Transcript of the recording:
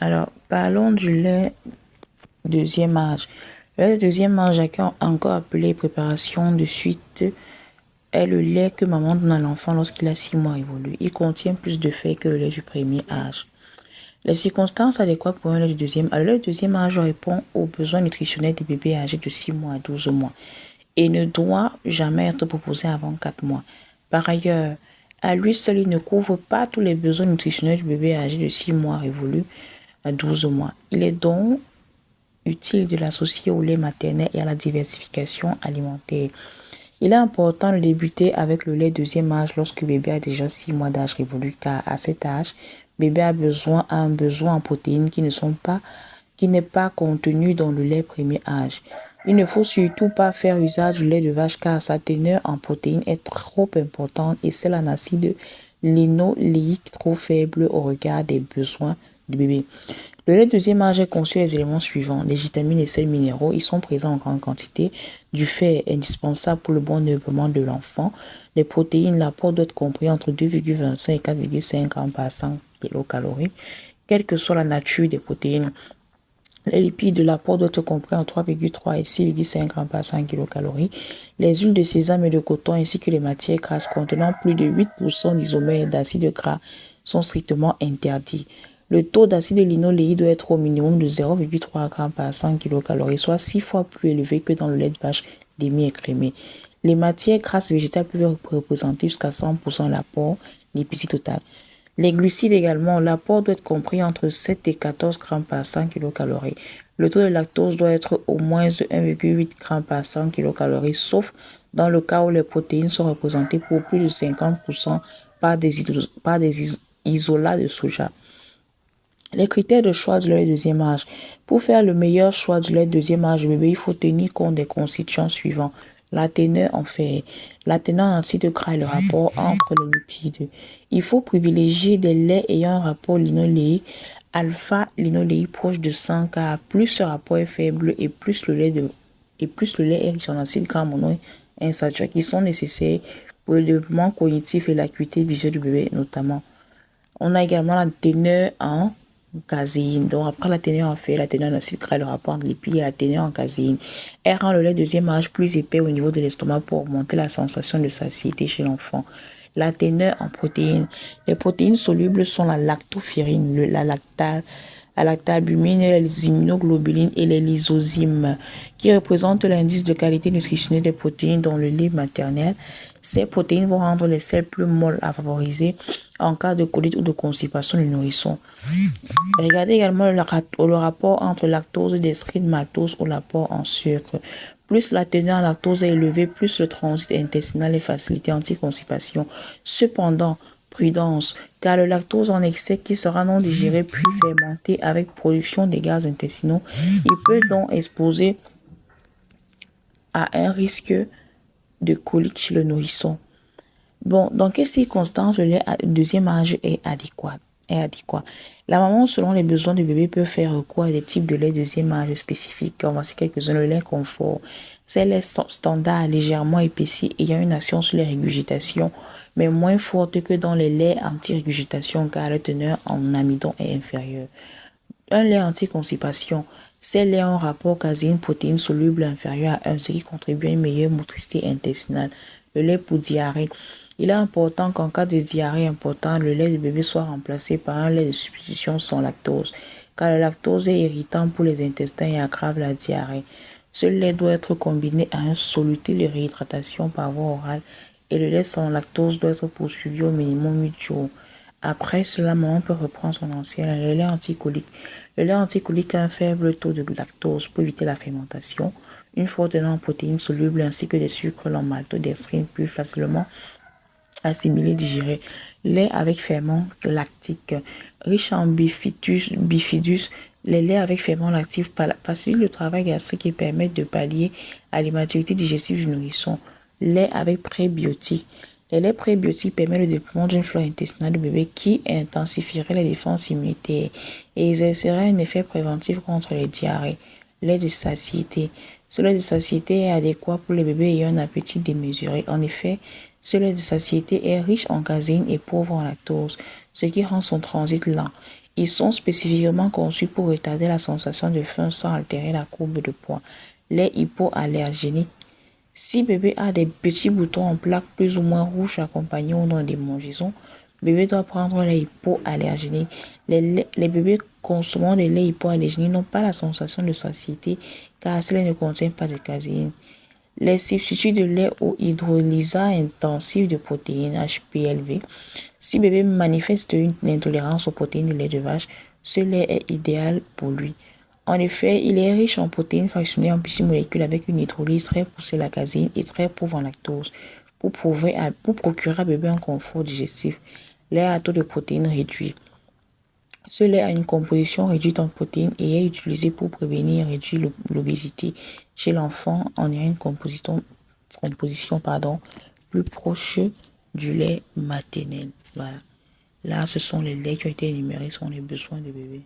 Alors, parlons du lait deuxième âge. Le lait de deuxième âge, encore appelé préparation de suite, est le lait que maman donne à l'enfant lorsqu'il a 6 mois évolué. Il contient plus de fibres que le lait du premier âge. Les circonstances adéquates pour un lait de deuxième âge. Le lait de deuxième âge répond aux besoins nutritionnels des bébés âgés de 6 mois à 12 mois et ne doit jamais être proposé avant 4 mois. Par ailleurs, à lui seul, il ne couvre pas tous les besoins nutritionnels du bébé âgé de 6 mois révolu à 12 mois. Il est donc utile de l'associer au lait maternel et à la diversification alimentaire. Il est important de débuter avec le lait deuxième âge lorsque bébé a déjà 6 mois d'âge révolu, car à cet âge, bébé a un besoin en protéines qui n'est pas contenu dans le lait premier âge. Il ne faut surtout pas faire usage du lait de vache car sa teneur en protéines est trop importante et celle en acide linoléique trop faible au regard des besoins du bébé. Le lait de deuxième âge est conçu les éléments suivants. Les vitamines et sels minéraux, ils sont présents en grande quantité. Du fer est indispensable pour le bon développement de l'enfant. Les protéines, l'apport doit être compris entre 2,25 et 4,5 grammes par 100 kilocalories, quelle que soit la nature des protéines. Les lipides, l'apport doit être compris entre 3,3 et 6,5 grammes par 100 kilocalories. Les huiles de sésame et de coton ainsi que les matières grasses contenant plus de 8% d'isomères d'acides gras sont strictement interdits. Le taux d'acide linoléique doit être au minimum de 0,3 g par 100 kilocalories, soit 6 fois plus élevé que dans le lait de vache demi-écrémé. Les matières grasses végétales peuvent représenter jusqu'à 100% de l'apport lipide total. Les glucides également, l'apport doit être compris entre 7 et 14 g par 100 kilocalories. Le taux de lactose doit être au moins de 1,8 g par 100 kilocalories, sauf dans le cas où les protéines sont représentées pour plus de 50% par des isolats de soja. Les critères de choix du lait de deuxième âge. Pour faire le meilleur choix du lait de deuxième âge du bébé, il faut tenir compte des constituants suivants. La teneur en fer, la teneur en acides gras et le rapport entre les lipides. Il faut privilégier des laits ayant un rapport linoléique alpha-linoléique proche de 100 car plus ce rapport est faible et plus le lait est riche en acides gras monoinsaturés qui sont nécessaires pour le développement cognitif et l'acuité visuelle du bébé notamment. On a également la teneur en caséine. Donc, après la teneur en fer, la teneur en acide gras, le rapport entre lipides et la teneur en caséine. Elle rend le lait deuxième âge plus épais au niveau de l'estomac pour augmenter la sensation de satiété chez l'enfant. La teneur en protéines. Les protéines solubles sont la lactoferrine, la lactalbumine, les immunoglobulines et les lysozymes, qui représentent l'indice de qualité nutritionnelle des protéines dans le lait maternel. Ces protéines vont rendre les selles plus molles à favoriser en cas de colite ou de constipation du nourrisson. Regardez également le rapport entre lactose, destrine, maltose ou l'apport en sucre. Plus la teneur en lactose est élevée, plus le transit intestinal est facilité anti-constipation. Cependant, prudence, car le lactose en excès qui sera non digéré puis fermenté avec production des gaz intestinaux, il peut donc exposer à un risque de colique chez le nourrisson. Bon, dans quelles circonstances le lait deuxième âge est adéquat? La maman, selon les besoins du bébé, peut faire recours à des types de lait deuxième âge spécifiques. On va citer quelques-uns. Le lait confort. C'est le lait standard légèrement épaissi ayant une action sur les régurgitations, mais moins forte que dans les laits anti-régurgitation car la teneur en amidon est inférieure. Un lait anti-constipation. Ces laits ont un rapport caséine-protéine soluble inférieur à 1, ce qui contribue à une meilleure motricité intestinale. Le lait pour diarrhée. Il est important qu'en cas de diarrhée importante, le lait du bébé soit remplacé par un lait de substitution sans lactose, car le lactose est irritant pour les intestins et aggrave la diarrhée. Ce lait doit être combiné à un soluté de réhydratation par voie orale et le lait sans lactose doit être poursuivi au minimum 8 jours. Après cela, maman peut reprendre son ancien lait. Le lait anticolique. Le lait anticolique a un faible taux de lactose pour éviter la fermentation, une forte teneur en protéines solubles ainsi que des sucres lents maltodextrine plus facilement assimilé, digéré. Lait avec ferment lactique. Riche en bifidus, les laits avec ferment lactique facilitent le travail gastrique et permettent de pallier à l'immaturité digestive du nourrisson. Lait avec prébiotiques. Les laits prébiotiques permettent le développement d'une flore intestinale du bébé qui intensifierait les défenses immunitaires et exercerait un effet préventif contre les diarrhées. Lait de satiété. Ce lait de satiété est adéquat pour les bébés ayant un appétit démesuré. En effet, ce lait de satiété est riche en caséine et pauvre en lactose, ce qui rend son transit lent. Ils sont spécifiquement conçus pour retarder la sensation de faim sans altérer la courbe de poids. Lait hypoallergénique. Si bébé a des petits boutons en plaques plus ou moins rouges accompagnés ou dans des démangeaisons, bébé doit prendre lait hypoallergénique. Les bébés consommant des laits hypoallergéniques n'ont pas la sensation de satiété car cela ne contient pas de caséine. Les substituts de lait au hydrolysat intensif de protéines HPLV. Si bébé manifeste une intolérance aux protéines de lait de vache, ce lait est idéal pour lui. En effet, il est riche en protéines fractionnées en petites molécules avec une hydrolyse très poussée la caséine et très pauvre en lactose pour procurer à bébé un confort digestif. Lait à taux de protéines réduit. Ce lait a une composition réduite en protéines et est utilisé pour prévenir et réduire l'obésité chez l'enfant en ayant une composition plus proche du lait maternel. Voilà. Là, ce sont les laits qui ont été énumérés, ce sont les besoins du bébé.